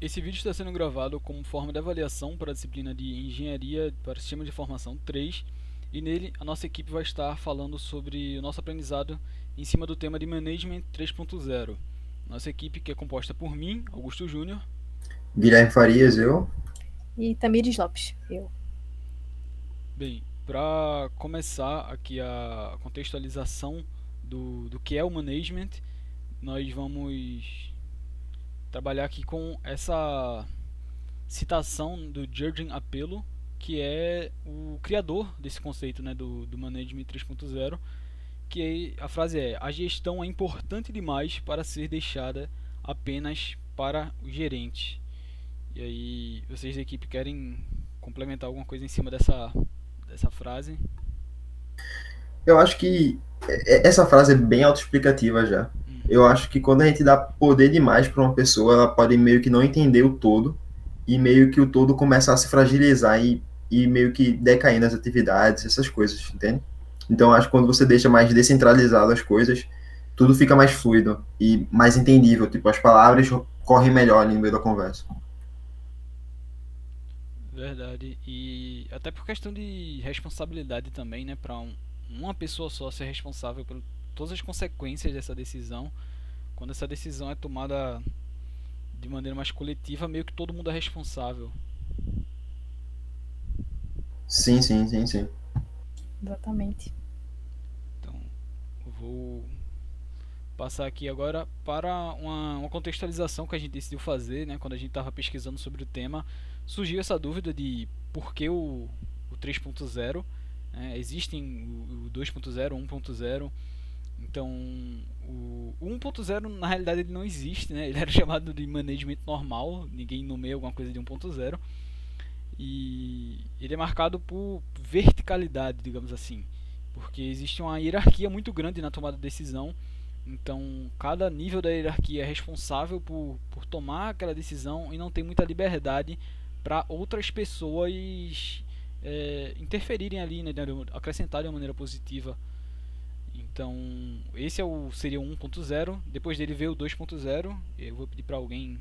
Esse vídeo está sendo gravado como forma de avaliação para a disciplina de Engenharia para Sistemas de Informação 3 e nele a nossa equipe vai estar falando sobre o nosso aprendizado em cima do tema de Management 3.0. Nossa equipe que é composta por mim, Augusto Júnior. Guilherme Farias, eu. E Tamires Lopes, eu. Bem, para começar aqui a contextualização do que é o Management, nós vamos trabalhar aqui com essa citação do Jürgen Apelo, que é o criador desse conceito, né, do Management 3.0, que a frase é: a gestão é importante demais para ser deixada apenas para o gerente. E aí, vocês da equipe querem complementar alguma coisa em cima dessa frase? Eu acho que essa frase é bem autoexplicativa já. Uhum. Eu acho que quando a gente dá poder demais para uma pessoa, ela pode meio que não entender o todo e meio que o todo começa a se fragilizar e meio que decair nas atividades, essas coisas, entende? Então, eu acho que quando você deixa mais descentralizado as coisas, tudo fica mais fluido e mais entendível. Tipo, as palavras correm melhor ali no meio da conversa. Verdade. E até por questão de responsabilidade também, né, para uma pessoa só ser responsável por todas as consequências dessa decisão. Quando essa decisão é tomada de maneira mais coletiva, meio que todo mundo é responsável. Sim, sim, sim, sim. Exatamente. Então, eu vou passar aqui agora para uma contextualização que a gente decidiu fazer, né? Quando a gente estava pesquisando sobre o tema, surgiu essa dúvida de por que o 3.0, né? Existem o 2.0, o 1.0. Então, o 1.0 na realidade ele não existe, né? Ele era chamado de management normal, ninguém nomeia alguma coisa de 1.0. E ele é marcado por verticalidade, digamos assim, porque existe uma hierarquia muito grande na tomada de decisão. Então, cada nível da hierarquia é responsável por tomar aquela decisão e não tem muita liberdade para outras pessoas interferirem ali, né, acrescentarem de uma maneira positiva. Então, esse seria o 1.0. Depois dele veio o 2.0. Eu vou pedir para alguém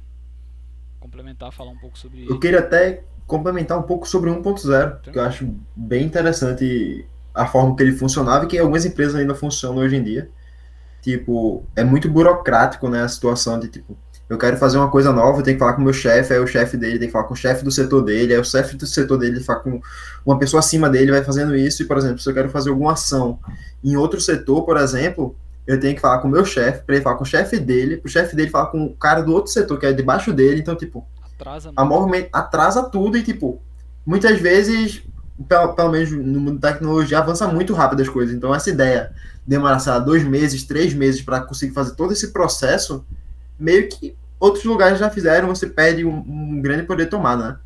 complementar, falar um pouco sobre Eu ele. queria até complementar um pouco sobre o 1.0, que eu Tranquilo. acho bem interessante a forma que ele funcionava e que algumas empresas ainda funcionam hoje em dia. Tipo, é muito burocrático, né, a situação de, tipo, eu quero fazer uma coisa nova, eu tenho que falar com o meu chefe, aí o chefe dele tem que falar com o chefe do setor dele, aí o chefe do setor dele fala com uma pessoa acima dele, vai fazendo isso, e, por exemplo, se eu quero fazer alguma ação em outro setor, por exemplo, eu tenho que falar com o meu chefe, para ele falar com o chefe dele falar com o cara do outro setor, que é debaixo dele, então, tipo, Atrasa a muito, né? movimento atrasa tudo e, tipo, muitas vezes, pelo menos no mundo da tecnologia, avança muito rápido as coisas. Então, essa ideia demorar, sei lá, 2 meses, 3 meses para conseguir fazer todo esse processo, meio que outros lugares já fizeram, você perde um grande poder de tomada, né?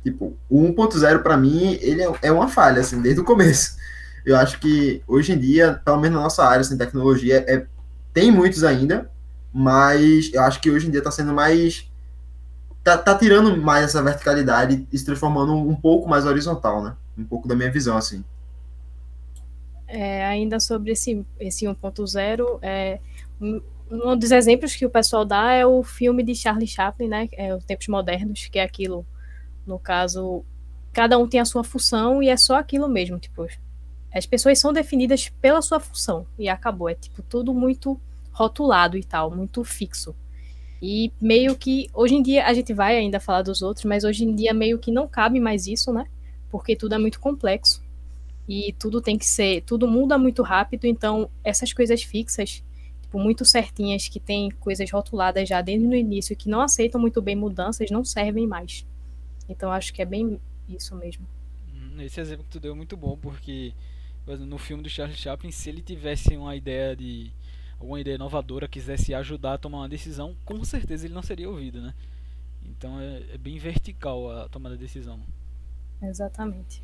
Tipo, o 1.0 para mim, ele é uma falha, assim, desde o começo. Eu acho que hoje em dia, pelo menos na nossa área, assim, tecnologia, tem muitos ainda, mas eu acho que hoje em dia está sendo mais tá tirando mais essa verticalidade e se transformando um pouco mais horizontal, né? Um pouco da minha visão, assim. Ainda sobre esse 1.0, um dos exemplos que o pessoal dá é o filme de Charlie Chaplin, né? É Os Tempos Modernos, que é aquilo, no caso, cada um tem a sua função e é só aquilo mesmo, tipo, as pessoas são definidas pela sua função e acabou, é tipo tudo muito rotulado e tal, muito fixo. E meio que hoje em dia a gente vai ainda falar dos outros, mas hoje em dia meio que não cabe mais isso, né? Porque tudo é muito complexo e tudo tem que ser, tudo muda muito rápido, então essas coisas fixas, tipo, muito certinhas, que tem coisas rotuladas já desde o início que não aceitam muito bem mudanças, não servem mais. Então acho que é bem isso mesmo. Esse exemplo que tu deu é muito bom, porque por exemplo, no filme do Charlie Chaplin, se ele tivesse uma ideia de alguma ideia inovadora, quisesse ajudar a tomar uma decisão, com certeza ele não seria ouvido, né? Então é bem vertical a tomada de decisão. Exatamente.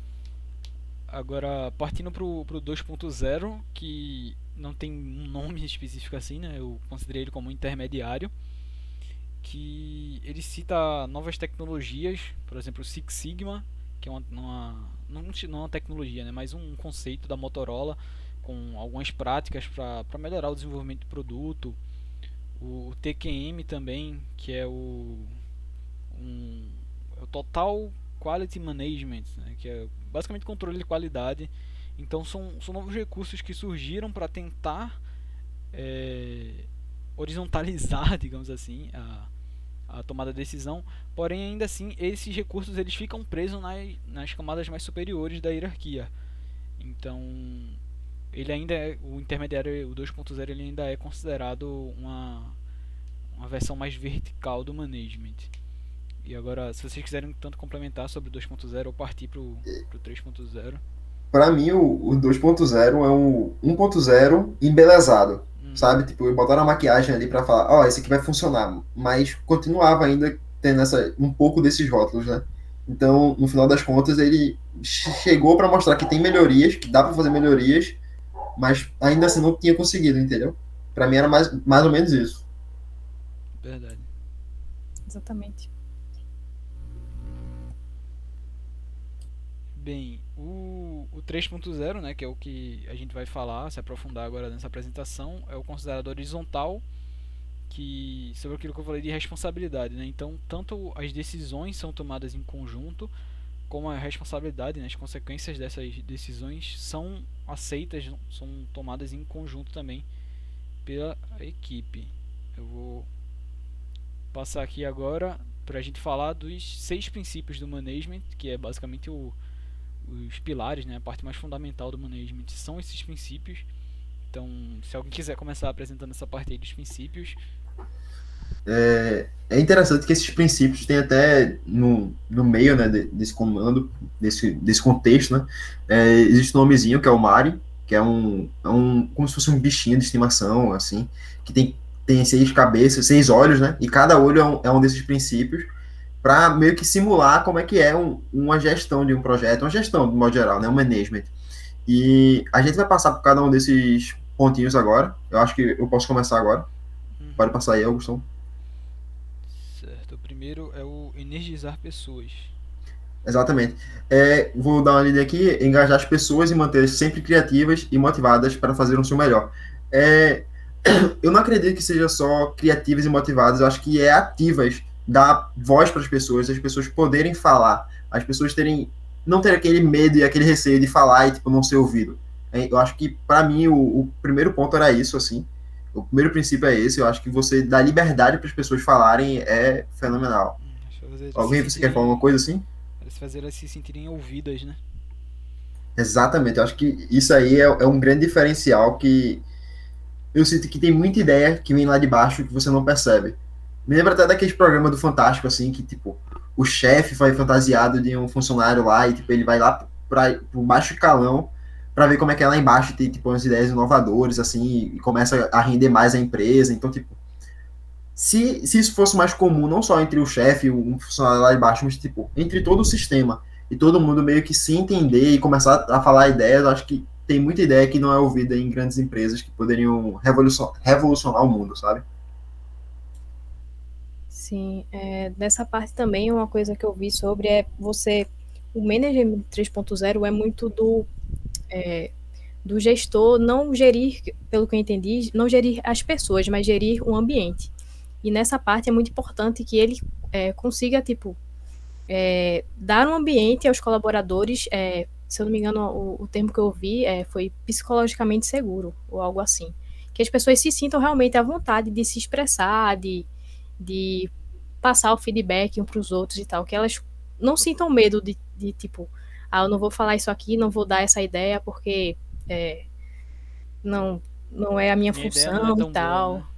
Agora, partindo pro 2.0, que não tem um nome específico assim, né? Eu considerei ele como intermediário, que ele cita novas tecnologias, por exemplo, o Six Sigma, que é não é uma tecnologia, né, mas um conceito da Motorola com algumas práticas para melhorar o desenvolvimento do produto. O TQM também, que é o é o Total Quality Management, né, que é basicamente controle de qualidade. Então são novos recursos que surgiram para tentar horizontalizar, digamos assim, a tomada de decisão, porém ainda assim esses recursos eles ficam presos nas camadas mais superiores da hierarquia. Então ele ainda é o intermediário, o 2.0 ele ainda é considerado uma versão mais vertical do management. E agora, se vocês quiserem tanto complementar sobre o 2.0 ou partir pro 3.0. Para mim, o 2.0 é um 1.0 embelezado, sabe? Tipo, botaram a maquiagem ali para falar, ó, esse aqui vai funcionar, mas continuava ainda tendo um pouco desses rótulos, né? Então, no final das contas, ele chegou para mostrar que tem melhorias, que dá para fazer melhorias, mas ainda assim não tinha conseguido, entendeu? Para mim era mais ou menos isso. Verdade. Exatamente. Bem, o 3.0, né, que é o que a gente vai falar, se aprofundar agora nessa apresentação, é o considerado horizontal, que sobre aquilo que eu falei de responsabilidade, né? Então, tanto as decisões são tomadas em conjunto, como a responsabilidade, né, as consequências dessas decisões são aceitas, são tomadas em conjunto também pela equipe. Eu vou passar aqui agora para a gente falar dos 6 princípios do management, que é basicamente os pilares, né, a parte mais fundamental do management são esses princípios. Então, se alguém quiser começar apresentando essa parte aí dos princípios. É interessante que esses princípios têm até no meio, né, desse comando, desse contexto, né, existe um nomezinho que é o Mari, que é como se fosse um bichinho de estimação, assim, que tem 6 cabeças, 6 olhos, né, e cada olho é um desses princípios, para meio que simular como é que é uma gestão de um projeto, uma gestão de modo geral, né, um management. E a gente vai passar por cada um desses pontinhos agora. Eu acho que eu posso começar agora. Pode passar aí, Augustão. Certo. O primeiro é o energizar pessoas. Exatamente. Vou dar uma lida aqui, engajar as pessoas e manter sempre criativas e motivadas para fazer o seu melhor. É, eu não acredito que seja só criativas e motivadas, eu acho que é ativas, dar voz para as pessoas poderem falar, as pessoas não ter aquele medo e aquele receio de falar e tipo, não ser ouvido. Eu acho que, para mim, o primeiro ponto era isso, assim. O primeiro princípio é esse, eu acho que você dar liberdade para as pessoas falarem é fenomenal. Alguém, você quer falar alguma coisa assim? Fazer elas se sentirem ouvidas, né? Exatamente, eu acho que isso aí é um grande diferencial que eu sinto que tem muita ideia que vem lá de baixo que você não percebe. Me lembra até daqueles programas do Fantástico, assim, que, tipo, o chefe vai fantasiado de um funcionário lá e, tipo, ele vai lá pro baixo calão para ver como é que é lá embaixo e tem, tipo, umas ideias inovadoras, assim, e começa a render mais a empresa. Então, tipo, se isso fosse mais comum, não só entre o chefe e um funcionário lá embaixo, mas, tipo, entre todo o sistema, e todo mundo meio que se entender e começar a falar ideias, eu acho que tem muita ideia que não é ouvida em grandes empresas que poderiam revolucionar o mundo, sabe? Sim, dessa parte também uma coisa que eu vi sobre o Management 3.0 é muito do gestor não gerir, pelo que eu entendi, não gerir as pessoas, mas gerir o ambiente. E nessa parte é muito importante que ele consiga, tipo, dar um ambiente aos colaboradores, se eu não me engano, o termo que eu vi foi psicologicamente seguro, ou algo assim. Que as pessoas se sintam realmente à vontade de se expressar, de passar o feedback um para os outros e tal, que elas não sintam medo de tipo, eu não vou falar isso aqui, não vou dar essa ideia porque é, não, não é a minha Minha ideia não é função e tão boa, tal.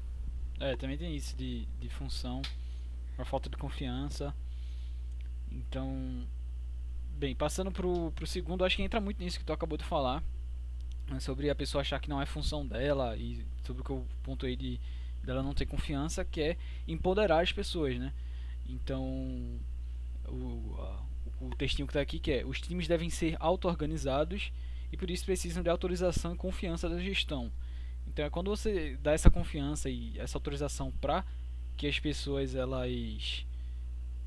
né? Também tem isso de função, a falta de confiança. Então, bem, passando pro segundo, acho que entra muito nisso que tu acabou de falar, né, sobre a pessoa achar que não é função dela e sobre o que eu pontuei dela não ter confiança, que é empoderar as pessoas, né? Então, o textinho que está aqui que é: os times devem ser auto-organizados e por isso precisam de autorização e confiança da gestão. Então é quando você dá essa confiança e essa autorização para que as pessoas elas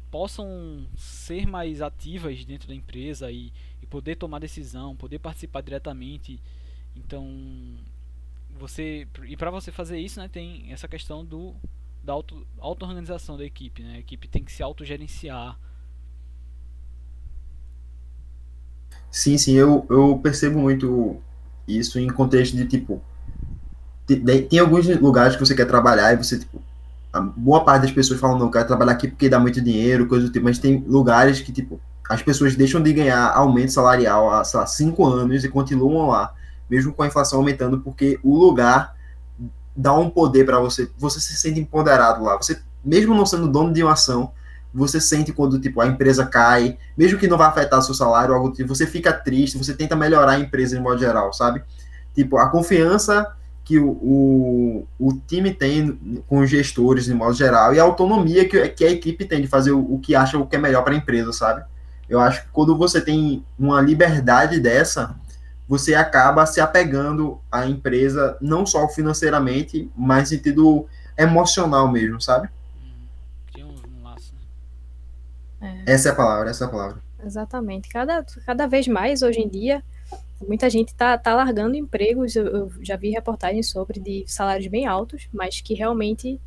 possam ser mais ativas dentro da empresa e poder tomar decisão, poder participar diretamente. Então, para você fazer isso, né, tem essa questão do da auto-organização da equipe, né? A equipe tem que se autogerenciar. Sim, sim, eu percebo muito isso em contexto de, tipo, tem alguns lugares que você quer trabalhar e você, tipo, a boa parte das pessoas falam, não, eu quero trabalhar aqui porque dá muito dinheiro, coisa do tipo, mas tem lugares que, tipo, as pessoas deixam de ganhar aumento salarial há, sei lá, 5 anos e continuam lá, mesmo com a inflação aumentando, porque o lugar dá um poder para você, você se sente empoderado lá, você, mesmo não sendo dono de uma ação, você sente quando, tipo, a empresa cai, mesmo que não vá afetar seu salário ou algo do tipo, você fica triste, você tenta melhorar a empresa de modo geral, sabe? Tipo, a confiança que o time tem com os gestores, de modo geral, e a autonomia que a equipe tem de fazer o que acha o que é melhor para a empresa, sabe? Eu acho que quando você tem uma liberdade dessa, você acaba se apegando à empresa, não só financeiramente, mas no sentido emocional mesmo, sabe? Cria um laço, né? Essa é a palavra, essa é a palavra. Exatamente. Cada vez mais, hoje em dia, muita gente tá largando empregos. Eu já vi reportagens sobre de salários bem altos, mas que realmente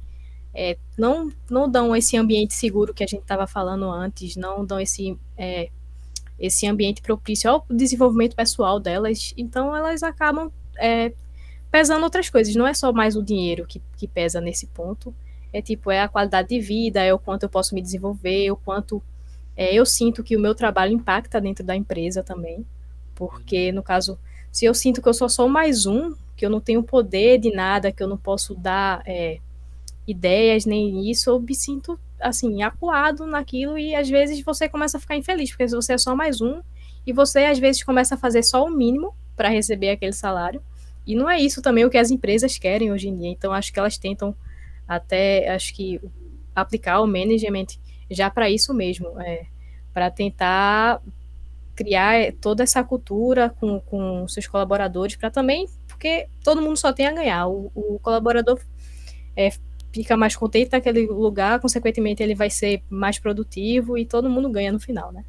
não dão esse ambiente seguro que a gente estava falando antes, não dão esse ambiente propício ao desenvolvimento pessoal delas. Então, elas acabam pesando outras coisas. Não é só mais o dinheiro que pesa nesse ponto. É tipo, é a qualidade de vida, é o quanto eu posso me desenvolver, o quanto eu sinto que o meu trabalho impacta dentro da empresa também. Porque, no caso, se eu sinto que eu sou só mais um, que eu não tenho poder de nada, que eu não posso dar ideias nem isso, eu me sinto, assim, acuado naquilo e às vezes você começa a ficar infeliz, porque você é só mais um e você às vezes começa a fazer só o mínimo para receber aquele salário. E não é isso também o que as empresas querem hoje em dia. Então, acho que elas tentam até, acho que, aplicar o management já para isso mesmo, para tentar criar toda essa cultura com seus colaboradores, para também, porque todo mundo só tem a ganhar. O colaborador é, fica mais contente naquele lugar, consequentemente ele vai ser mais produtivo e todo mundo ganha no final, né?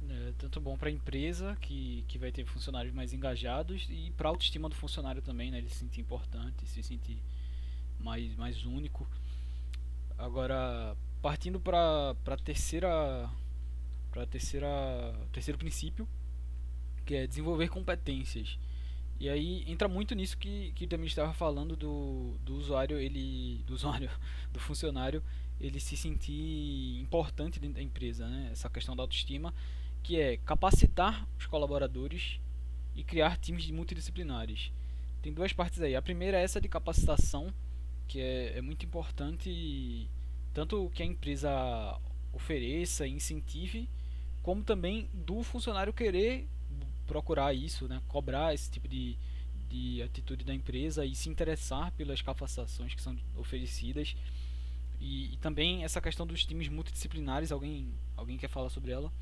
É tanto bom para a empresa, que vai ter funcionários mais engajados, e para a autoestima do funcionário também, né? Ele se sentir importante, se sentir mais único. Agora, partindo para terceiro princípio, que é desenvolver competências. E aí entra muito nisso que também estava falando do usuário, do usuário, do funcionário, ele se sentir importante dentro da empresa, né? Essa questão da autoestima, que é capacitar os colaboradores e criar times multidisciplinares. Tem duas partes aí. A primeira é essa de capacitação, que é muito importante, tanto que a empresa ofereça e incentive, como também do funcionário querer procurar isso, né? Cobrar esse tipo de atitude da empresa e se interessar pelas capacitações que são oferecidas. E também essa questão dos times multidisciplinares, alguém quer falar sobre ela?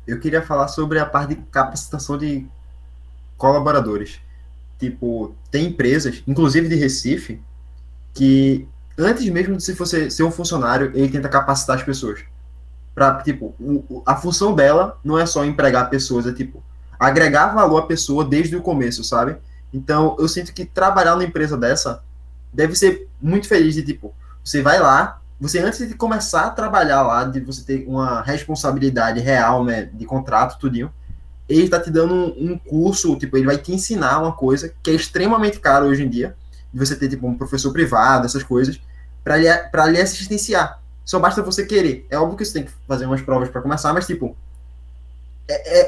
Eu queria falar sobre a parte de capacitação de colaboradores. Tipo, tem empresas, inclusive de Recife, que antes mesmo de se você ser um funcionário, ele tenta capacitar as pessoas. Pra, tipo, a função dela não é só empregar pessoas, é tipo, agregar valor à pessoa desde o começo, sabe? Então, eu sinto que trabalhar numa empresa dessa deve ser muito feliz de, tipo, você vai lá, você antes de começar a trabalhar lá, de você ter uma responsabilidade real, né, de contrato, tudinho, ele está te dando um curso, tipo, ele vai te ensinar uma coisa que é extremamente caro hoje em dia, de você ter, tipo, um professor privado, essas coisas, para lhe assistenciar. Só basta você querer. É óbvio que você tem que fazer umas provas para começar, mas, tipo,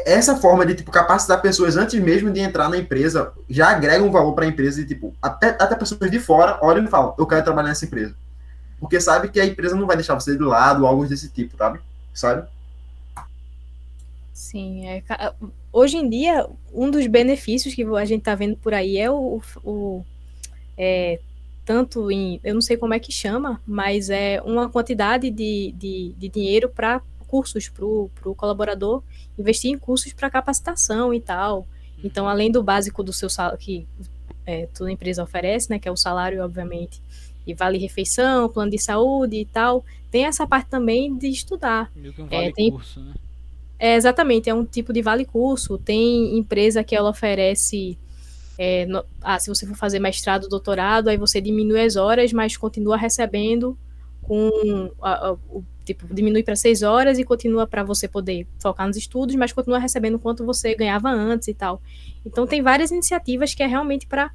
essa forma de, tipo, capacitar pessoas antes mesmo de entrar na empresa já agrega um valor para a empresa e, tipo, até pessoas de fora olham e falam, eu quero trabalhar nessa empresa. Porque sabe que a empresa não vai deixar você de lado, algo desse tipo, sabe? Sabe? Sim, hoje em dia, um dos benefícios que a gente está vendo por aí é é, tanto em, eu não sei como é que chama, mas é uma quantidade de dinheiro para cursos, para o colaborador investir em cursos para capacitação e tal. Então, além do básico do seu salário, que toda empresa oferece, né, que é o salário, obviamente, e vale refeição, plano de saúde e tal, tem essa parte também de estudar. Meio que um É, vale tem curso, né? exatamente, é um tipo de vale curso. Tem empresa que ela oferece, se você for fazer mestrado, doutorado, aí você diminui as horas, mas continua recebendo com tipo, diminui para 6 horas e continua para você poder focar nos estudos, mas continua recebendo quanto você ganhava antes e tal. Então tem várias iniciativas que é realmente para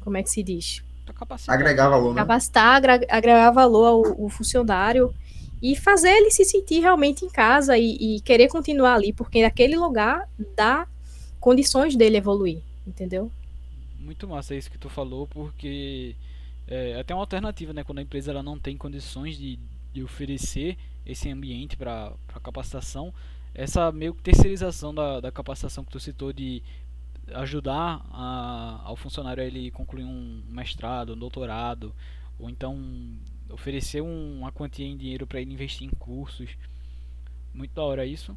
como é que se diz? Pra capacitar Agregar mesmo, valor, né? né? Capacitar, agregar valor ao funcionário e fazer ele se sentir realmente em casa e querer continuar ali, porque aquele lugar dá condições dele evoluir, entendeu? Muito massa isso que tu falou, porque é até uma alternativa, né? Quando a empresa ela não tem condições de oferecer esse ambiente para capacitação, essa meio que terceirização da capacitação que tu citou de ajudar ao funcionário a ele concluir um mestrado, um doutorado, ou então oferecer uma quantia em dinheiro para ele investir em cursos. Muito da hora isso.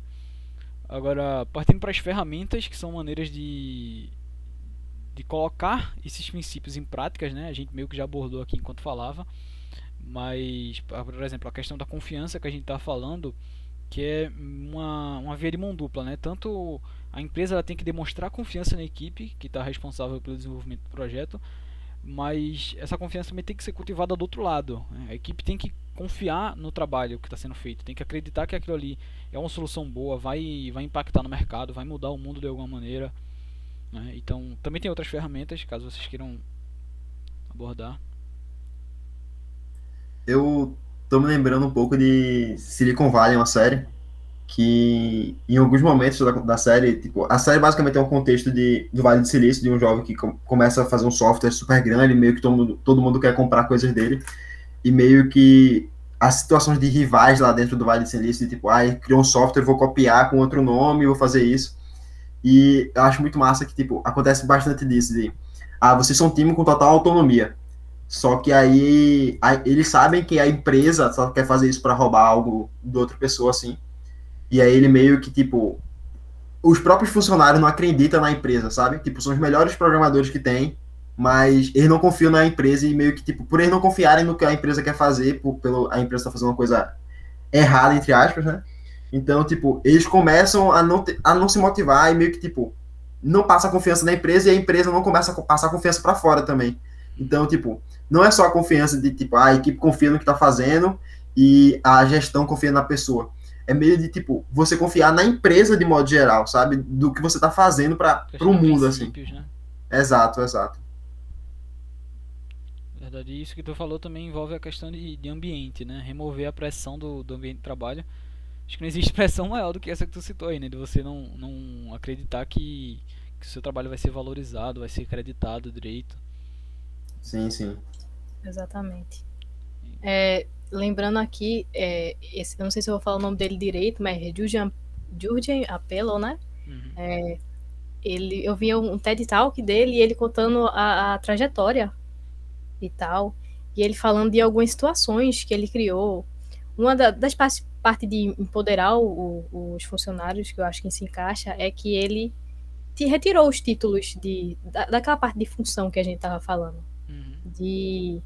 Agora, partindo para as ferramentas, que são maneiras de colocar esses princípios em práticas, né? A gente meio que já abordou aqui enquanto falava, mas, por exemplo, a questão da confiança que a gente está falando, que é uma via de mão dupla, né? Tanto a empresa ela tem que demonstrar confiança na equipe que está responsável pelo desenvolvimento do projeto, mas essa confiança também tem que ser cultivada do outro lado, né? A equipe tem que confiar no trabalho que está sendo feito, tem que acreditar que aquilo ali é uma solução boa, vai impactar no mercado, vai mudar o mundo de alguma maneira, né? Então, também tem outras ferramentas, caso vocês queiram abordar. Eu tô me lembrando um pouco de Silicon Valley, uma série, que em alguns momentos da série, tipo, a série basicamente é um contexto do Vale do Silício, de um jovem que começa a fazer um software super grande, meio que todo mundo quer comprar coisas dele, e meio que as situações de rivais lá dentro do Vale do Silício, de tipo, criou um software, vou copiar com outro nome, vou fazer isso. E eu acho muito massa que, tipo, acontece bastante disso, de, vocês são um time com total autonomia. Só que aí eles sabem que a empresa só quer fazer isso para roubar algo de outra pessoa, assim. E aí ele meio que, tipo, os próprios funcionários não acreditam na empresa, sabe? Tipo, são os melhores programadores que tem, mas eles não confiam na empresa e meio que, tipo, por eles não confiarem no que a empresa quer fazer, a empresa tá fazendo uma coisa errada, entre aspas, né? Então, tipo, eles começam a não se motivar e meio que, tipo, não passa a confiança na empresa e a empresa não começa a passar a confiança para fora também. Então, tipo, não é só a confiança de, tipo, a equipe confia no que tá fazendo e a gestão confia na pessoa. É meio de, tipo, você confiar na empresa de modo geral, sabe? Do que você tá fazendo para o Questão de mundo, assim. princípios, né? Exato, exato. Na verdade, isso que tu falou também envolve a questão de ambiente, né? Remover a pressão do ambiente de trabalho. Acho que não existe pressão maior do que essa que tu citou aí, né? De você não acreditar que o seu trabalho vai ser valorizado, vai ser creditado direito. Sim, sim. Exatamente. Lembrando aqui, eu não sei se eu vou falar o nome dele direito, mas é Jurgen Apelo, né? Uhum. Eu vi um TED Talk dele e ele contando a trajetória e tal, e ele falando de algumas situações que ele criou. Uma das partes de empoderar os funcionários, que eu acho que se encaixa, é que ele te retirou os títulos daquela parte de função que a gente estava falando. Uhum. De,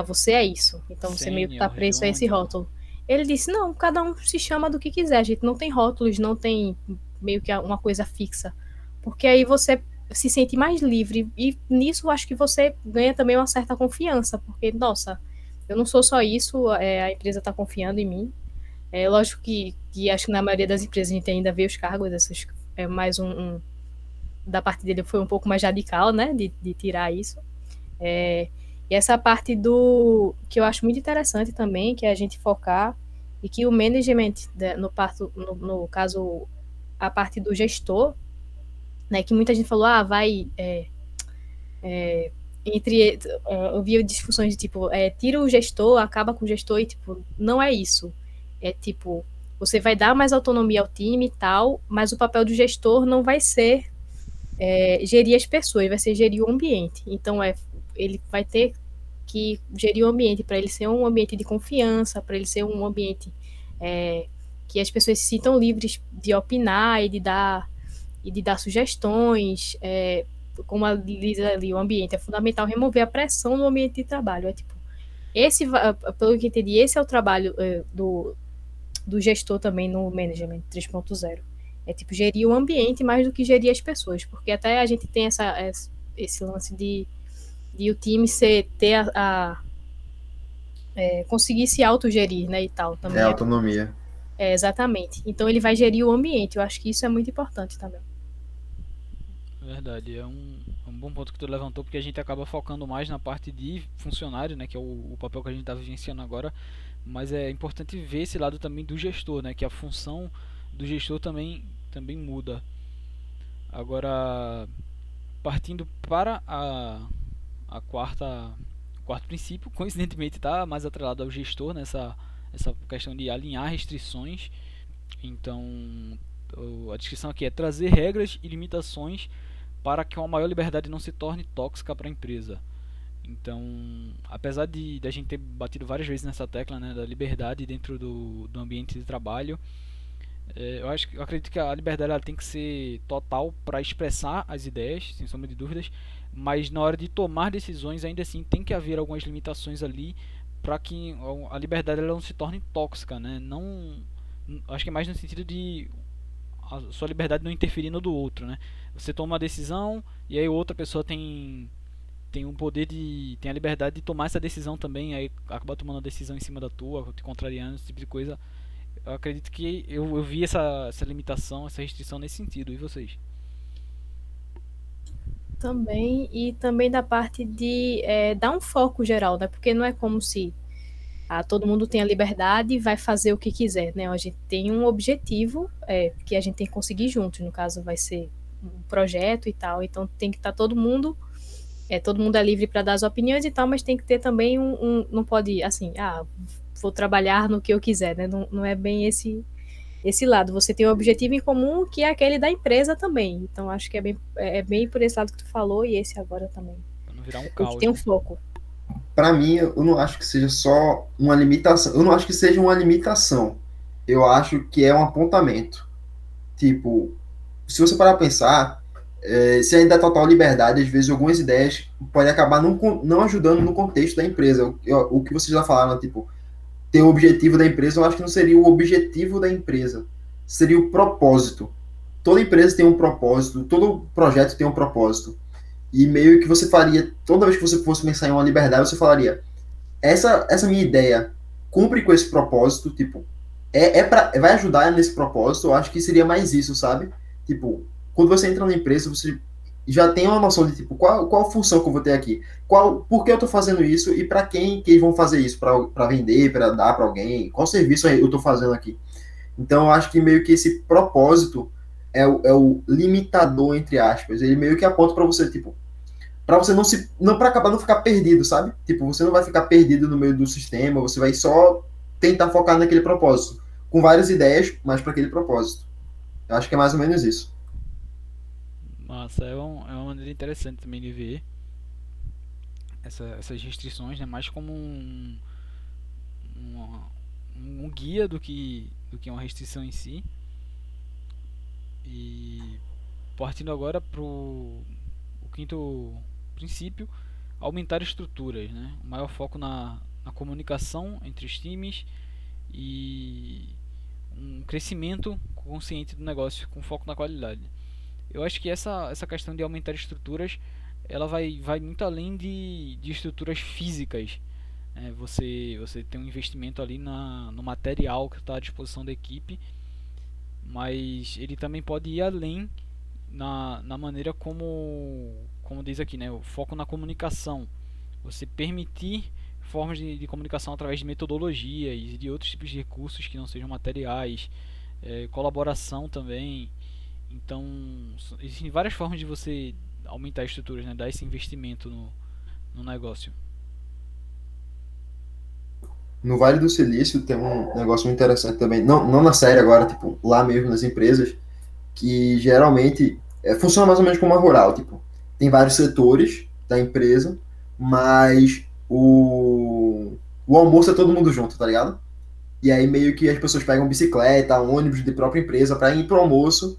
você é isso, então você meio que tá Sênior, preso a esse júnior. rótulo. Ele disse, não, cada um se chama do que quiser, a gente não tem rótulos, não tem meio que uma coisa fixa. Porque aí você se sente mais livre, e nisso eu acho que você ganha também uma certa confiança, porque, nossa, eu não sou só isso, a empresa está confiando em mim. É lógico que acho que na maioria das empresas a gente ainda vê os cargos, mais da parte dele foi um pouco mais radical, né, de tirar isso. E essa parte que eu acho muito interessante também, que é a gente focar, e que o management, né, no caso, a parte do gestor, né, que muita gente falou, vai eu vi discussões de tipo, tira o gestor, acaba com o gestor, e tipo, não é isso. É tipo, você vai dar mais autonomia ao time e tal, mas o papel do gestor não vai ser gerir as pessoas, vai ser gerir o ambiente. Então, ele vai ter que gerir o ambiente para ele ser um ambiente de confiança, para ele ser um ambiente que as pessoas se sintam livres de opinar e de dar sugestões. Como a diz ali, o ambiente é fundamental remover a pressão no ambiente de trabalho. Tipo, pelo que entendi, esse é o trabalho do gestor também no Management 3.0. É tipo gerir o ambiente mais do que gerir as pessoas, porque até a gente tem esse lance de de o time conseguir se autogerir, né, e tal. Também autonomia. Exatamente. Então ele vai gerir o ambiente. Eu acho que isso é muito importante também. Verdade, é um bom ponto que tu levantou, porque a gente acaba focando mais na parte de funcionário, né, que é o papel que a gente está vivenciando agora, mas é importante ver esse lado também do gestor, né, que a função do gestor também muda. Agora, partindo para a quarto princípio, coincidentemente está mais atrelado ao gestor nessa essa questão de alinhar restrições. Então, a descrição aqui é trazer regras e limitações para que uma maior liberdade não se torne tóxica para a empresa. Então, apesar de a gente ter batido várias vezes nessa tecla, né, da liberdade dentro do ambiente de trabalho, eu acredito que a liberdade ela tem que ser total para expressar as ideias, sem sombra de dúvidas, mas na hora de tomar decisões ainda assim tem que haver algumas limitações ali para que a liberdade ela não se torne tóxica, né? Não, acho que é mais no sentido de a sua liberdade não interferir no do outro, né? Você toma uma decisão e aí outra pessoa tem um poder tem a liberdade de tomar essa decisão também, aí acaba tomando a decisão em cima da tua, te contrariando, esse tipo de coisa. Eu acredito que eu vi essa limitação, essa restrição nesse sentido. E vocês? Também, e também da parte de dar um foco geral, né? Porque não é como se todo mundo tem a liberdade e vai fazer o que quiser, né? A gente tem um objetivo que a gente tem que conseguir juntos. No caso, vai ser um projeto e tal. Então tem que estar todo mundo é livre para dar as opiniões e tal, mas tem que ter também não pode, assim, vou trabalhar no que eu quiser, né? Não, não é bem esse lado. Você tem um objetivo em comum que é aquele da empresa também. Então acho que é bem por esse lado que tu falou e esse agora também. Pra não virar um Tem caos, que ter um né? foco. Para mim, eu não acho que seja só uma limitação. Eu não acho que seja uma limitação. Eu acho que é um apontamento. Tipo, se você parar para pensar, se ainda é total liberdade, às vezes algumas ideias podem acabar não ajudando no contexto da empresa. O que vocês já falaram, tipo, ter o objetivo da empresa, eu acho que não seria o objetivo da empresa, seria o propósito. Toda empresa tem um propósito, todo projeto tem um propósito. E meio que você faria, toda vez que você fosse pensar em uma liberdade, você falaria, essa minha ideia cumpre com esse propósito, tipo, vai ajudar nesse propósito, eu acho que seria mais isso, sabe? Tipo, quando você entra na empresa, você já tem uma noção de, tipo, qual a função que eu vou ter aqui? Por que eu tô fazendo isso e para quem que eles vão fazer isso? Para vender, para dar para alguém? Qual serviço eu tô fazendo aqui? Então, eu acho que meio que esse propósito é o limitador, entre aspas. Ele meio que aponta para você, tipo, para você não para acabar não ficar perdido, sabe? Tipo, você não vai ficar perdido no meio do sistema, você vai só tentar focar naquele propósito, com várias ideias, mas para aquele propósito. Eu acho que é mais ou menos isso. Massa, é uma maneira interessante também de ver essas restrições, né? Mais como uma- um guia do que uma restrição em si. E partindo agora pro o quinto princípio, aumentar estruturas, né? O maior foco na comunicação entre os times e um crescimento consciente do negócio com foco na qualidade. Eu acho que essa questão de aumentar estruturas, ela vai muito além de estruturas físicas. Você tem um investimento ali no material que está à disposição da equipe, mas ele também pode ir além na maneira como diz aqui, né, o foco na comunicação. Você permitir formas de comunicação através de metodologias e de outros tipos de recursos que não sejam materiais, colaboração também. Então, existem várias formas de você aumentar as estruturas, né, dar esse investimento no negócio. No Vale do Silício tem um negócio muito interessante também, não na série agora, tipo, lá mesmo nas empresas, que geralmente funciona mais ou menos como uma rural, tipo, tem vários setores da empresa, mas o almoço é todo mundo junto, tá ligado? E aí meio que as pessoas pegam bicicleta, ônibus de própria empresa para ir pro almoço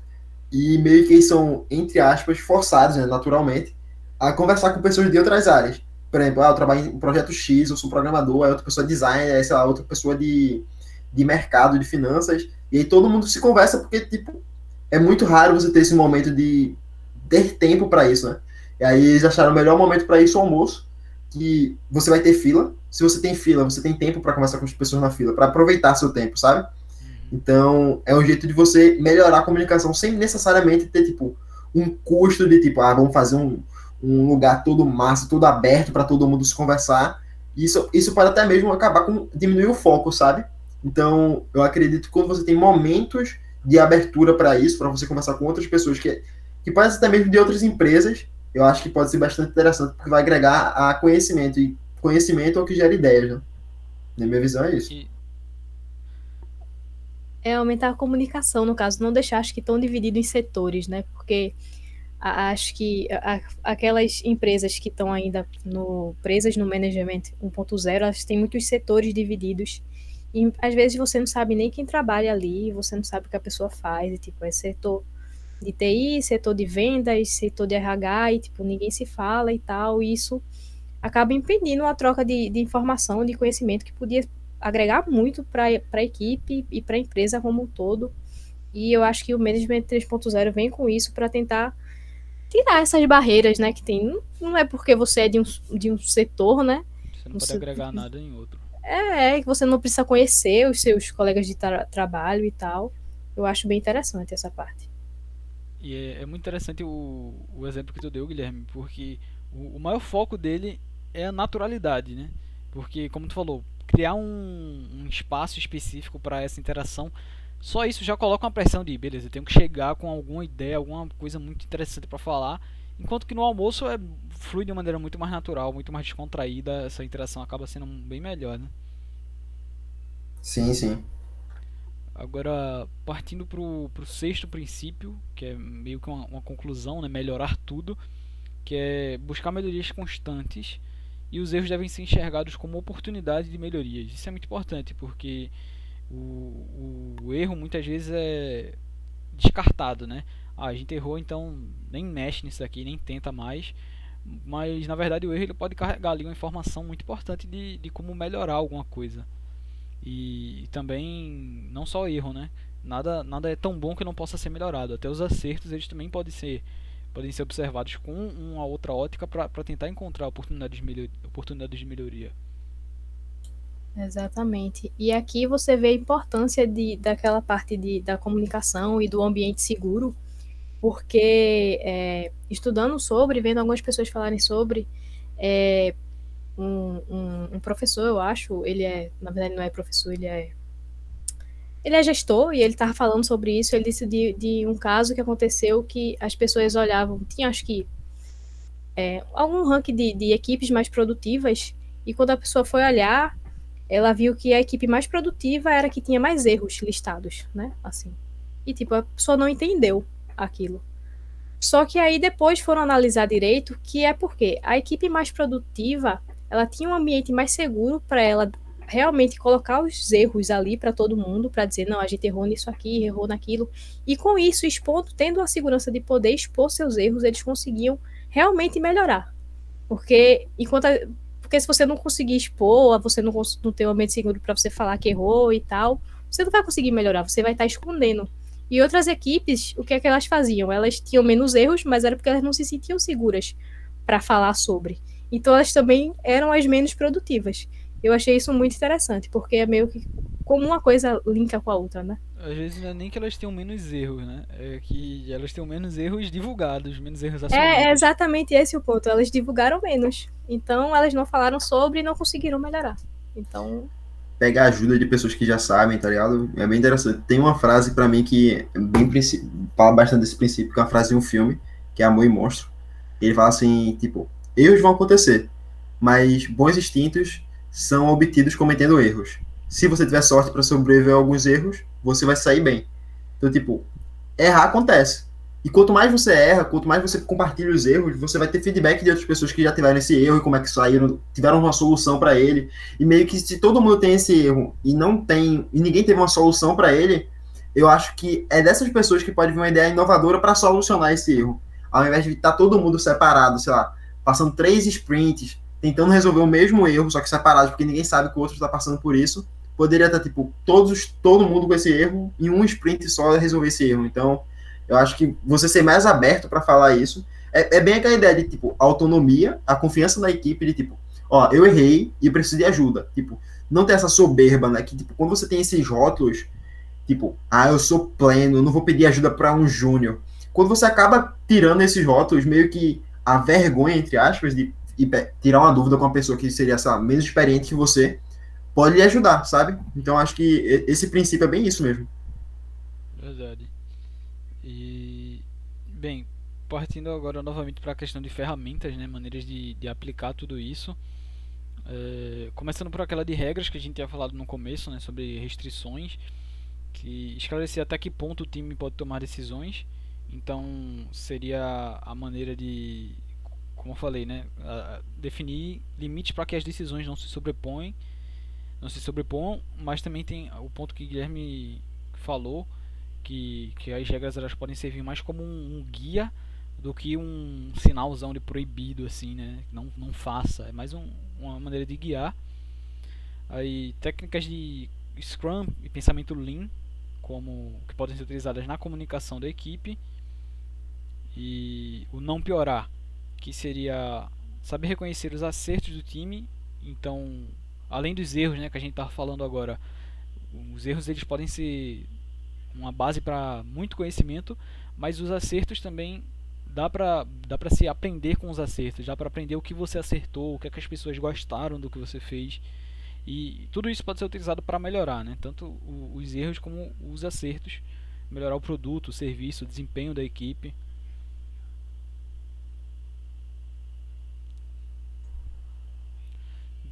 e meio que eles são, entre aspas, forçados, né, naturalmente, a conversar com pessoas de outras áreas. Por exemplo, eu trabalho em um projeto X, eu sou programador, aí outra pessoa é designer, aí, sei lá, outra pessoa de mercado, de finanças, e aí todo mundo se conversa porque, tipo, é muito raro você ter esse momento de ter tempo para isso, né? E aí eles acharam o melhor momento para isso o almoço, que você vai ter fila. Se você tem fila, você tem tempo para conversar com as pessoas na fila, para aproveitar seu tempo, sabe? Uhum. Então, é um jeito de você melhorar a comunicação sem necessariamente ter, tipo, um custo de, tipo, vamos fazer um lugar todo massa, todo aberto para todo mundo se conversar. Isso pode até mesmo acabar com diminuir o foco, sabe? Então, eu acredito que quando você tem momentos de abertura para isso, para você conversar com outras pessoas que podem ser até mesmo de outras empresas, eu acho que pode ser bastante interessante, porque vai agregar a conhecimento, e conhecimento é o que gera ideias, né? Na minha visão é isso. E É aumentar a comunicação, no caso, não deixar, acho que tão dividido em setores, né? Porque acho que aquelas empresas que estão ainda presas no Management 1.0, elas têm muitos setores divididos. E às vezes você não sabe nem quem trabalha ali, você não sabe o que a pessoa faz, e, tipo, é setor de TI, setor de vendas, setor de RH, e tipo, ninguém se fala e tal, e isso acaba impedindo a troca de informação, de conhecimento que podia agregar muito para a equipe e para a empresa como um todo. E eu acho que o Management 3.0 vem com isso para tentar tirar essas barreiras, né, que tem. Não é porque você é de um setor, né? você não pode Você, agregar nada em outro. que você não precisa conhecer os seus colegas de trabalho e tal. Eu acho bem interessante essa parte. E é muito interessante o exemplo que tu deu, Guilherme, porque o maior foco dele é a naturalidade, né? Porque, como tu falou, criar um espaço específico para essa interação, só isso já coloca uma pressão de, beleza, eu tenho que chegar com alguma ideia, alguma coisa muito interessante para falar, enquanto que no almoço flui de uma maneira muito mais natural, muito mais descontraída, essa interação acaba sendo bem melhor, né? Sim, sim. Agora, partindo pro sexto princípio, que é meio que uma conclusão, né? Melhorar tudo, que é buscar melhorias constantes e os erros devem ser enxergados como oportunidade de melhorias. Isso é muito importante, porque o erro muitas vezes é descartado, né? A gente errou, então nem mexe nisso aqui, nem tenta mais. Mas na verdade o erro ele pode carregar ali uma informação muito importante de como melhorar alguma coisa. E também não só erro, né? Nada é tão bom que não possa ser melhorado. Até os acertos eles também podem ser observados com uma outra ótica para tentar encontrar oportunidades de melhoria. Exatamente. E aqui você vê a importância daquela parte da comunicação e do ambiente seguro, porque estudando sobre, vendo algumas pessoas falarem sobre, é, um professor, eu acho, na verdade não é professor, ele é gestor e ele estava falando sobre isso. Ele disse de um caso que aconteceu que as pessoas olhavam, tinha acho que algum ranking de equipes mais produtivas, e quando a pessoa foi olhar, ela viu que a equipe mais produtiva era a que tinha mais erros listados, né? Assim. E tipo, a pessoa não entendeu aquilo. Só que aí depois foram analisar direito que é porque a equipe mais produtiva, ela tinha um ambiente mais seguro para ela realmente colocar os erros ali para todo mundo, para dizer, não, a gente errou nisso aqui, errou naquilo. E com isso, expondo, tendo a segurança de poder expor seus erros, eles conseguiam realmente melhorar. Porque porque se você não conseguir expor, você não ter um ambiente seguro para você falar que errou e tal, você não vai conseguir melhorar, você vai estar escondendo. E outras equipes, o que é que elas faziam? Elas tinham menos erros, mas era porque elas não se sentiam seguras para falar sobre. Então elas também eram as menos produtivas. Eu achei isso muito interessante, porque é meio que como uma coisa linka com a outra, né? Às vezes não é nem que elas tenham menos erros, né? É que elas tenham menos erros divulgados, menos erros É assumidos. exatamente esse o ponto. Elas divulgaram menos. Então elas não falaram sobre e não conseguiram melhorar. Então, Pegar ajuda de pessoas que já sabem, tá ligado? É bem interessante. Tem uma frase pra mim que é bem fala bastante desse princípio, que é uma frase de um filme, que é Amor e Monstro. Ele fala assim, tipo, erros vão acontecer, mas bons instintos são obtidos cometendo erros. Se você tiver sorte para sobreviver a alguns erros, você vai sair bem. Então, tipo, errar acontece. E quanto mais você erra, quanto mais você compartilha os erros, você vai ter feedback de outras pessoas que já tiveram esse erro e como é que saíram, tiveram uma solução para ele. E meio que se todo mundo tem esse erro e não tem, e ninguém teve uma solução para ele, eu acho que é dessas pessoas que pode vir uma ideia inovadora para solucionar esse erro. Ao invés de estar todo mundo separado, sei lá, passando 3 sprints, tentando resolver o mesmo erro, só que separado, porque ninguém sabe que o outro está passando por isso, poderia estar, tipo, todo mundo com esse erro em um sprint só resolver esse erro. Então, eu acho que você ser mais aberto para falar isso é bem aquela ideia de, tipo, autonomia, a confiança na equipe, de, tipo, ó, eu errei e preciso de ajuda. Tipo, não ter essa soberba, né? Que, tipo, quando você tem esses rótulos, tipo, ah, eu sou pleno, eu não vou pedir ajuda para um júnior. Quando você acaba tirando esses rótulos, meio que a vergonha, entre aspas, de tirar uma dúvida com uma pessoa que seria, sei lá, menos experiente que você, pode lhe ajudar, sabe? Então acho que esse princípio é bem isso mesmo. Verdade. E, bem, partindo agora novamente para a questão de ferramentas, né, maneiras de aplicar tudo isso. Começando por aquela de regras que a gente tinha falado no começo, né, sobre restrições, que esclarecer até que ponto o time pode tomar decisões. Então, seria a maneira de, como eu falei, né, definir limites para que as decisões não se sobreponham, mas também tem o ponto que o Guilherme falou, que as regras elas podem servir mais como um guia do que um sinalzão de proibido, assim, né? Não faça, é mais uma maneira de guiar. Aí técnicas de Scrum e pensamento Lean, como que podem ser utilizadas na comunicação da equipe, e o não piorar, que seria saber reconhecer os acertos do time. Então, além dos erros, né, que a gente está falando agora, os erros eles podem ser uma base para muito conhecimento, mas os acertos também dá para se aprender com os acertos, dá para aprender o que você acertou, o que, é que as pessoas gostaram do que você fez. E tudo isso pode ser utilizado para melhorar, né? Tanto os erros como os acertos, melhorar o produto, o serviço, o desempenho da equipe.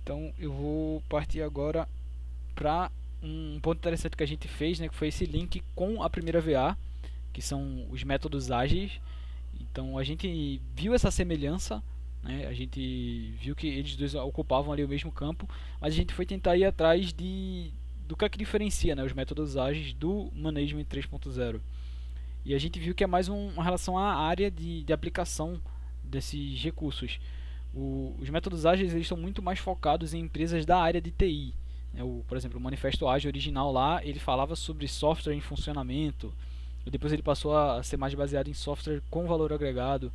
Então eu vou partir agora para um ponto interessante que a gente fez, né, que foi esse link com a primeira VA, que são os métodos ágeis. Então a gente viu essa semelhança, né? A gente viu que eles dois ocupavam ali o mesmo campo, mas a gente foi tentar ir atrás do que é que diferencia, né, os métodos ágeis do Management 3.0. E a gente viu que é mais uma relação à área de aplicação desses recursos. Os métodos ágeis eles estão muito mais focados em empresas da área de TI. Por exemplo, o Manifesto Ágil original lá, ele falava sobre software em funcionamento, e depois ele passou a ser mais baseado em software com valor agregado,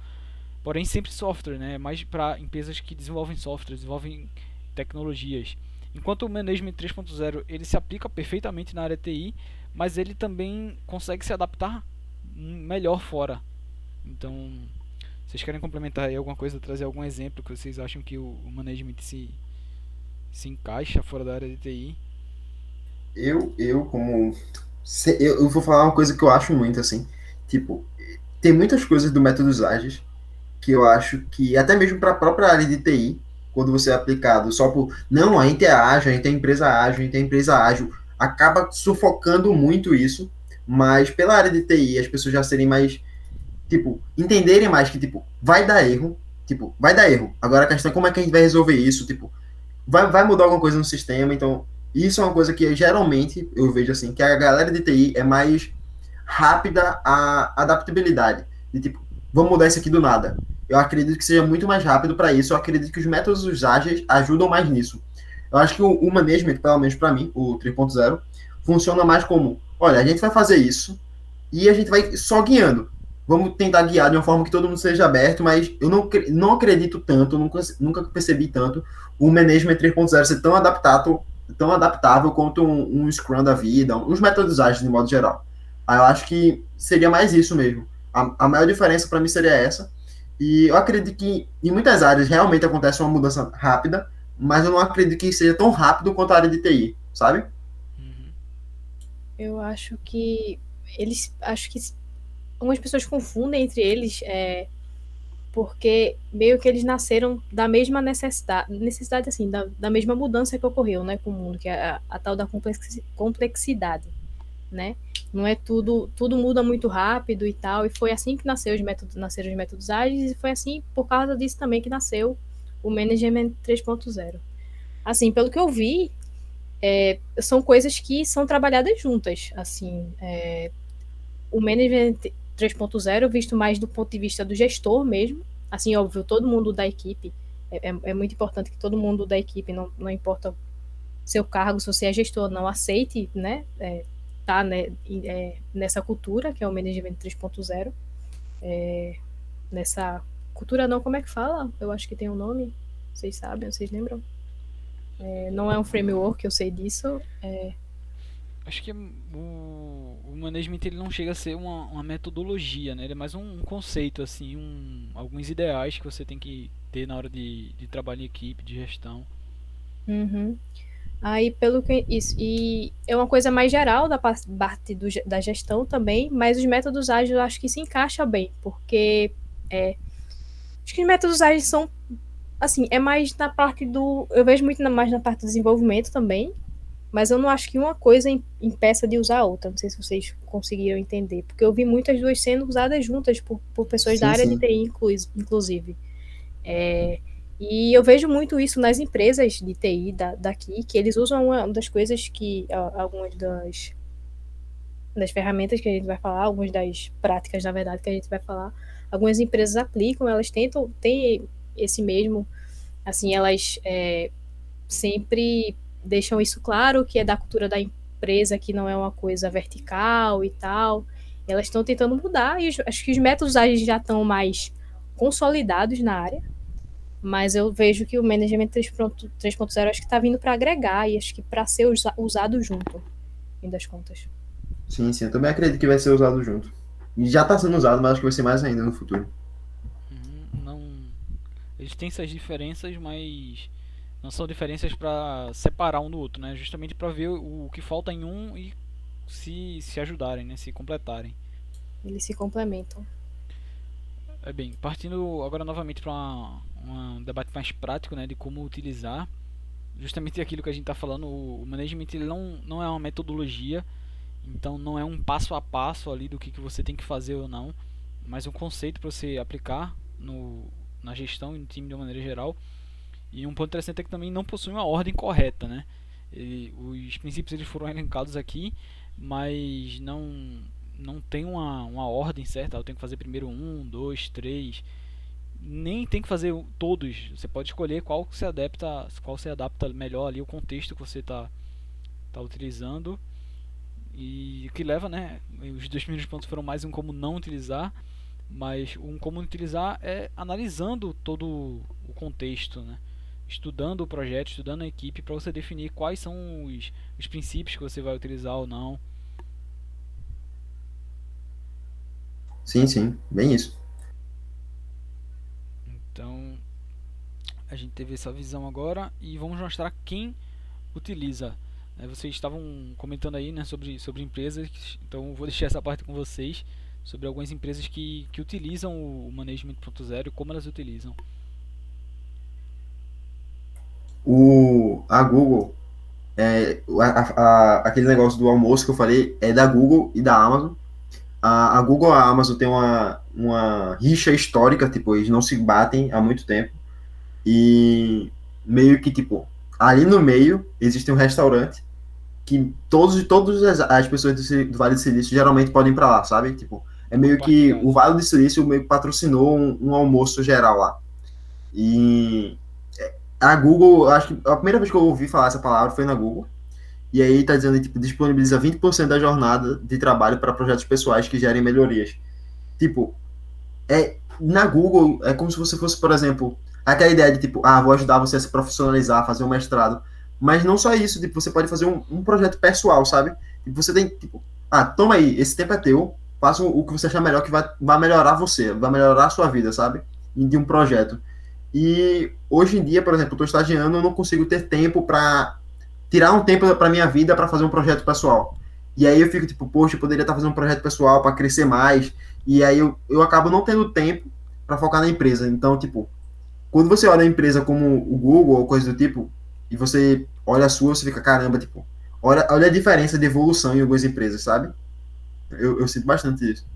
porém sempre software, né? Mais para empresas que desenvolvem software, desenvolvem tecnologias. Enquanto o Management 3.0 ele se aplica perfeitamente na área TI, mas ele também consegue se adaptar melhor fora. Então, vocês querem complementar aí alguma coisa, trazer algum exemplo que vocês acham que o management se encaixa fora da área de TI? Eu como. Eu vou falar uma coisa que eu acho muito, assim. Tipo, tem muitas coisas do métodos ágeis que eu acho que, até mesmo para a própria área de TI, quando você é aplicado só por. Não, a gente é ágil, a gente é empresa ágil, a gente é empresa ágil, acaba sufocando muito isso. Mas pela área de TI, as pessoas já serem mais. Tipo, entenderem mais que, tipo, vai dar erro. Tipo, vai dar erro. Agora a questão é como é que a gente vai resolver isso. Tipo, vai mudar alguma coisa no sistema, então isso é uma coisa que geralmente eu vejo assim, que a galera de TI é mais rápida a adaptabilidade, de tipo, vamos mudar isso aqui do nada. Eu acredito que seja muito mais rápido para isso, eu acredito que os métodos ágeis ajudam mais nisso. Eu acho que o management, pelo menos para mim, o 3.0, funciona mais como, olha, a gente vai fazer isso e a gente vai só guiando. Vamos tentar guiar de uma forma que todo mundo seja aberto, mas eu não acredito tanto, nunca percebi tanto o Management 3.0 ser tão adaptável quanto um Scrum da vida, uns métodos ágeis de modo geral. Aí eu acho que seria mais isso mesmo. A maior diferença para mim seria essa. E eu acredito que em muitas áreas realmente acontece uma mudança rápida, mas eu não acredito que seja tão rápido quanto a área de TI, sabe? Uhum. Eu acho que acho que algumas pessoas confundem entre eles, porque meio que eles nasceram da mesma necessidade assim, da mesma mudança que ocorreu, né, com o mundo, que é a tal da complexidade, né? Não é tudo muda muito rápido e tal, e foi assim que nasceram os métodos ágeis, e foi assim por causa disso também que nasceu o Management 3.0. Assim, pelo que eu vi, são coisas que são trabalhadas juntas, assim, o Management 3.0 visto mais do ponto de vista do gestor mesmo, assim, óbvio, todo mundo da equipe, é muito importante que todo mundo da equipe, não importa seu cargo, se você é gestor, não aceite, né, tá, né, nessa cultura, que é o Management 3.0, nessa cultura não, como é que fala? Eu acho que tem um nome, Vocês sabem, vocês lembram? Não é um framework, eu sei disso. Acho que o management ele não chega a ser uma metodologia, né? Ele é mais um conceito, assim, alguns ideais que você tem que ter na hora de trabalho em equipe, de gestão. Uhum. Aí, pelo que. Isso. E é uma coisa mais geral da parte da gestão também, mas os métodos ágeis eu acho que se encaixa bem, porque acho que os métodos ágeis são. Assim, é mais na parte do. Eu vejo muito mais na parte do desenvolvimento também, mas eu não acho que uma coisa impeça de usar a outra. Não sei se vocês conseguiram entender, porque eu vi muitas duas sendo usadas juntas por pessoas da Sim, área de sim. TI, inclusive. E eu vejo muito isso nas empresas de TI daqui, que eles usam uma das coisas que, algumas das ferramentas que a gente vai falar, algumas das práticas, na verdade, que a gente vai falar, algumas empresas aplicam, elas tentam ter esse mesmo, assim, elas sempre deixam isso claro, que é da cultura da empresa, que não é uma coisa vertical e tal. Elas estão tentando mudar, e acho que os métodos ágeis já estão mais consolidados na área, mas eu vejo que o Management 3.0 acho que está vindo para agregar e acho que para ser usado junto, no fim das contas. Sim, sim. Eu também acredito que vai ser usado junto. E já está sendo usado, mas acho que vai ser mais ainda no futuro. Não, eles têm essas diferenças, mas não são diferenças para separar um do outro, né? Justamente para ver o que falta em um e se ajudarem, né? Se completarem. Eles se complementam. É bem, partindo agora novamente para um debate mais prático, né? De como utilizar justamente aquilo que a gente está falando. O management ele não é uma metodologia, então não é um passo a passo ali do que você tem que fazer ou não, mas um conceito para você aplicar na gestão e no time de uma maneira geral. E um ponto interessante é que também não possui uma ordem correta, né? Os princípios eles foram elencados aqui, mas não tem uma ordem certa. Eu tenho que fazer primeiro um, dois, três. Nem tem que fazer todos. Você pode escolher qual se adapta melhor ali ao contexto que você tá utilizando. E o que leva, né? Os dois primeiros pontos foram mais um como não utilizar, mas um como utilizar é analisando todo o contexto, né? Estudando o projeto, estudando a equipe para você definir quais são os princípios que você vai utilizar ou não. Sim, sim. Bem isso. Então a gente teve essa visão agora e vamos mostrar quem utiliza. Vocês estavam comentando aí, né, sobre empresas, então vou deixar essa parte com vocês sobre algumas empresas que utilizam o Management 1.0 e como elas utilizam. A Google, aquele negócio do almoço que eu falei, é da Google e da Amazon. A Google e a Amazon têm uma rixa histórica, tipo, eles não se batem há muito tempo. E meio que, tipo, ali no meio existe um restaurante que todas as pessoas do Vale do Silício geralmente podem ir pra lá, sabe? Tipo, é meio que o Compartilhado. Vale do Silício meio que patrocinou um almoço geral lá. E a Google, acho que a primeira vez que eu ouvi falar essa palavra foi na Google. E aí tá dizendo, tipo, disponibiliza 20% da jornada de trabalho para projetos pessoais que gerem melhorias. Tipo, na Google é como se você fosse, por exemplo, aquela ideia de tipo, vou ajudar você a se profissionalizar, fazer um mestrado. Mas não só isso, tipo, você pode fazer um projeto pessoal, sabe? Tipo, você tem, tipo, toma aí, esse tempo é teu, faça o que você achar melhor que vai melhorar você, vai melhorar a sua vida, sabe? De um projeto. E hoje em dia, por exemplo, eu estou estagiando, eu não consigo ter tempo para tirar um tempo para minha vida para fazer um projeto pessoal. E aí eu fico tipo, poxa, eu poderia estar fazendo um projeto pessoal para crescer mais. E aí eu acabo não tendo tempo para focar na empresa. Então, tipo, quando você olha a empresa como o Google ou coisa do tipo, e você olha a sua, você fica, caramba, tipo, olha a diferença de evolução em algumas empresas, sabe? Eu sinto bastante isso.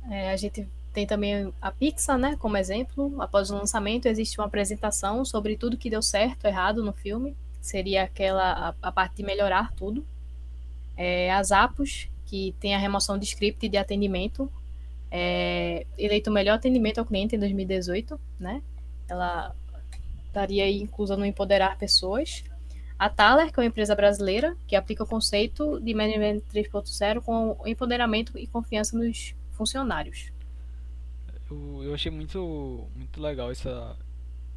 A gente tem também a Pixar, né, como exemplo. Após o lançamento, existe uma apresentação sobre tudo que deu certo, errado no filme. Seria a parte de melhorar tudo. As Apos, que tem a remoção de script de atendimento, eleito o melhor atendimento ao cliente em 2018, né? Ela estaria aí inclusa no empoderar pessoas. A Thaler, que é uma empresa brasileira, que aplica o conceito de Management 3.0 com empoderamento e confiança nos funcionários. Eu achei muito legal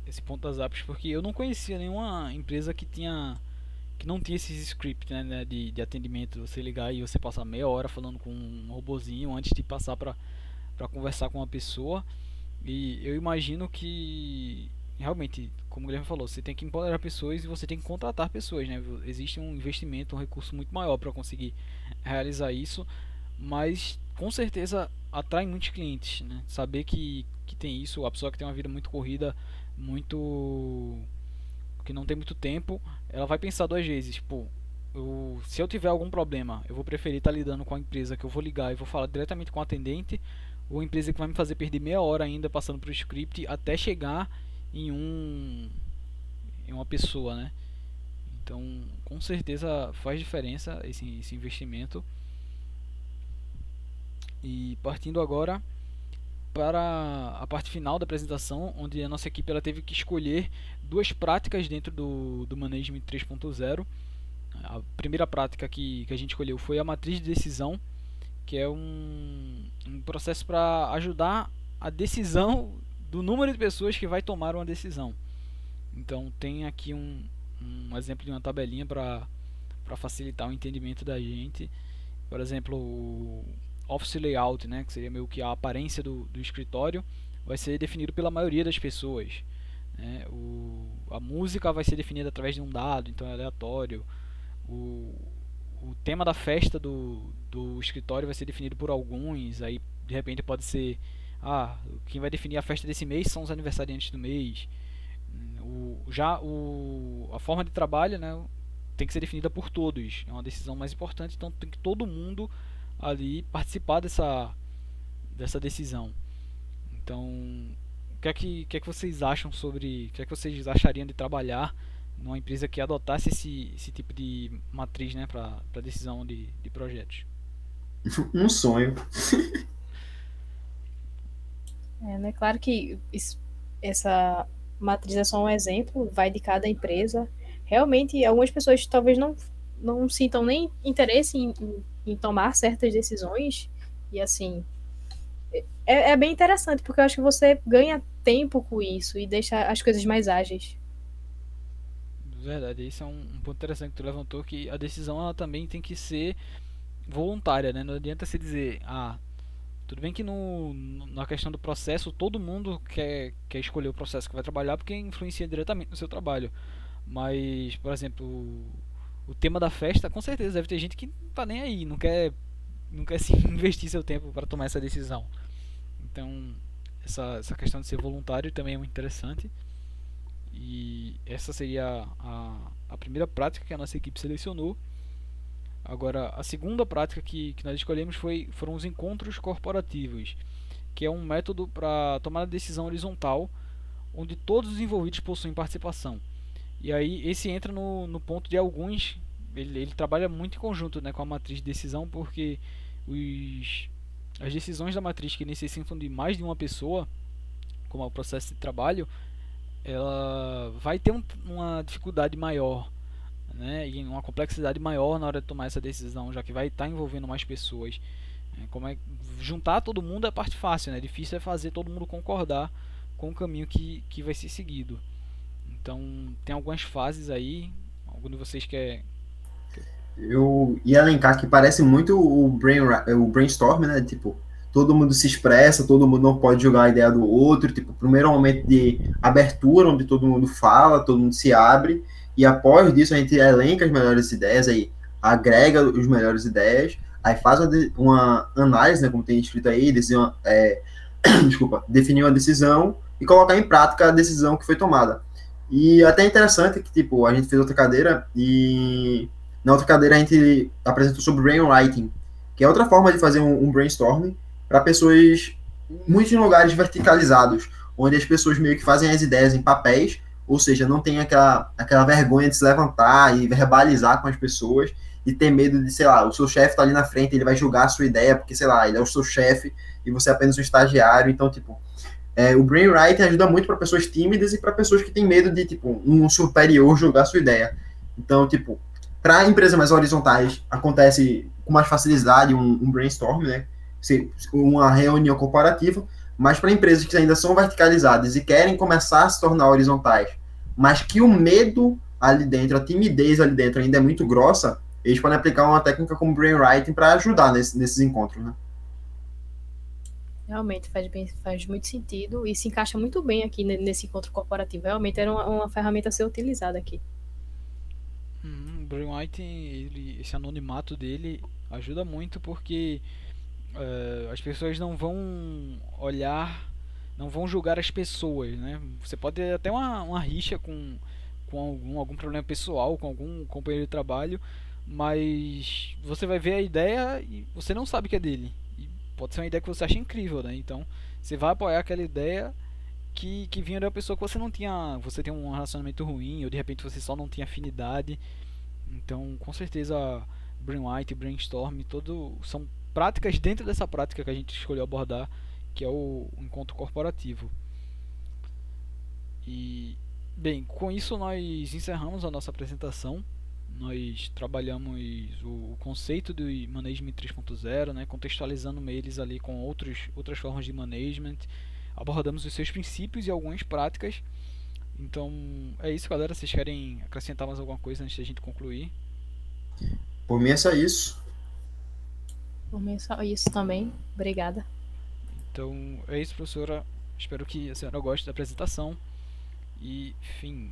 esse ponto das apps, porque eu não conhecia nenhuma empresa que não tinha esses scripts, né, de atendimento. Você ligar e você passar meia hora falando com um robozinho antes de passar para conversar com uma pessoa. E eu imagino que realmente, como o Guilherme falou, você tem que empoderar pessoas e você tem que contratar pessoas, né? Existe um investimento, um recurso muito maior para conseguir realizar isso, mas com certeza atrai muitos clientes, né? Saber que tem isso, a pessoa que tem uma vida muito corrida, muito que não tem muito tempo, ela vai pensar duas vezes, pô, se eu tiver algum problema, eu vou preferir estar lidando com a empresa que eu vou ligar e vou falar diretamente com o atendente, ou a empresa que vai me fazer perder meia hora ainda passando por script até chegar em em uma pessoa, né? Então, com certeza faz diferença esse investimento. E partindo agora para a parte final da apresentação, onde a nossa equipe ela teve que escolher duas práticas dentro do Management 3.0. A primeira prática que a gente escolheu foi a matriz de decisão, que é um processo para ajudar a decisão do número de pessoas que vai tomar uma decisão. Então tem aqui um exemplo de uma tabelinha para facilitar o entendimento da gente. Por exemplo, o office layout, né, que seria meio que a aparência do escritório, vai ser definido pela maioria das pessoas, né? A música vai ser definida através de um dado, então é aleatório. O, o tema da festa do escritório vai ser definido por alguns, aí de repente pode ser, quem vai definir a festa desse mês são os aniversariantes do mês. A forma de trabalho, né, tem que ser definida por todos, é uma decisão mais importante, então tem que todo mundo ali participar dessa decisão. Então, o que é que vocês acham sobre, o que é que vocês achariam de trabalhar numa empresa que adotasse esse tipo de matriz, né, para decisão de projetos? Um sonho. Né, claro que essa matriz é só um exemplo, vai de cada empresa. Realmente, algumas pessoas talvez não sintam nem interesse em tomar certas decisões, e assim, é bem interessante, porque eu acho que você ganha tempo com isso e deixa as coisas mais ágeis. Verdade, isso é um ponto interessante que tu levantou, que a decisão ela também tem que ser voluntária, né? Não adianta se dizer, tudo bem que na questão do processo, todo mundo quer escolher o processo que vai trabalhar porque influencia diretamente no seu trabalho. Mas, por exemplo, o tema da festa, com certeza deve ter gente que não tá nem aí, não quer se investir seu tempo para tomar essa decisão. Então, essa questão de ser voluntário também é muito interessante. E essa seria a primeira prática que a nossa equipe selecionou. Agora, a segunda prática que nós escolhemos foram os encontros corporativos, que é um método para tomar a decisão horizontal, onde todos os envolvidos possuem participação. E aí, esse entra no ponto de alguns. Ele trabalha muito em conjunto, né, com a matriz de decisão, porque as decisões da matriz que necessitam de mais de uma pessoa, como é o processo de trabalho, ela vai ter uma dificuldade maior, né, e uma complexidade maior na hora de tomar essa decisão, já que vai estar envolvendo mais pessoas. Juntar todo mundo é a parte fácil, né? Difícil é fazer todo mundo concordar com o caminho que vai ser seguido. Então tem algumas fases aí. Algum de vocês quer? Eu ia elencar que parece muito o brainstorm, né? Tipo, todo mundo se expressa, todo mundo não pode jogar a ideia do outro. Tipo, primeiro é um momento de abertura, onde todo mundo fala, todo mundo se abre, e após disso a gente elenca as melhores ideias, aí agrega as melhores ideias, aí faz uma análise, né, como tem escrito aí, desculpa, definir uma decisão e colocar em prática a decisão que foi tomada. E até interessante que, tipo, a gente fez outra cadeira e na outra cadeira a gente apresentou sobre brainwriting, que é outra forma de fazer um brainstorming para pessoas muito em lugares verticalizados, onde as pessoas meio que fazem as ideias em papéis, ou seja, não tem aquela vergonha de se levantar e verbalizar com as pessoas e ter medo de, sei lá, o seu chefe tá ali na frente, ele vai julgar a sua ideia, porque, sei lá, ele é o seu chefe e você é apenas um estagiário. Então, tipo, o brainwriting ajuda muito para pessoas tímidas e para pessoas que têm medo de, tipo, um superior julgar a sua ideia. Então, tipo, para empresas mais horizontais, acontece com mais facilidade um brainstorm, né? Uma reunião corporativa. Mas para empresas que ainda são verticalizadas e querem começar a se tornar horizontais, mas que o medo ali dentro, a timidez ali dentro ainda é muito grossa, eles podem aplicar uma técnica como brainwriting para ajudar nesses encontros, né? Realmente faz muito sentido e se encaixa muito bem aqui nesse encontro corporativo. Realmente era uma ferramenta a ser utilizada aqui. O Brainwhite, esse anonimato dele ajuda muito porque as pessoas não vão olhar, não vão julgar as pessoas, né? Você pode ter até uma rixa com algum problema pessoal, com algum companheiro de trabalho, mas você vai ver a ideia e você não sabe que é dele. E pode ser uma ideia que você acha incrível, né? Então você vai apoiar aquela ideia que vinha de uma pessoa que você não tinha, você tem um relacionamento ruim, ou de repente você só não tinha afinidade. Então, com certeza, Brainwhite e Brainstorm, todo são práticas dentro dessa prática que a gente escolheu abordar, que é o encontro corporativo. E, bem, com isso nós encerramos a nossa apresentação. Nós trabalhamos o conceito do Management 3.0, né, contextualizando eles ali com outras formas de management. Abordamos os seus princípios e algumas práticas. Então, é isso, galera. Vocês querem acrescentar mais alguma coisa antes da gente concluir? Por mim é só isso. Por mim é só isso também. Obrigada. Então, é isso, professora. Espero que a senhora goste da apresentação. E, enfim,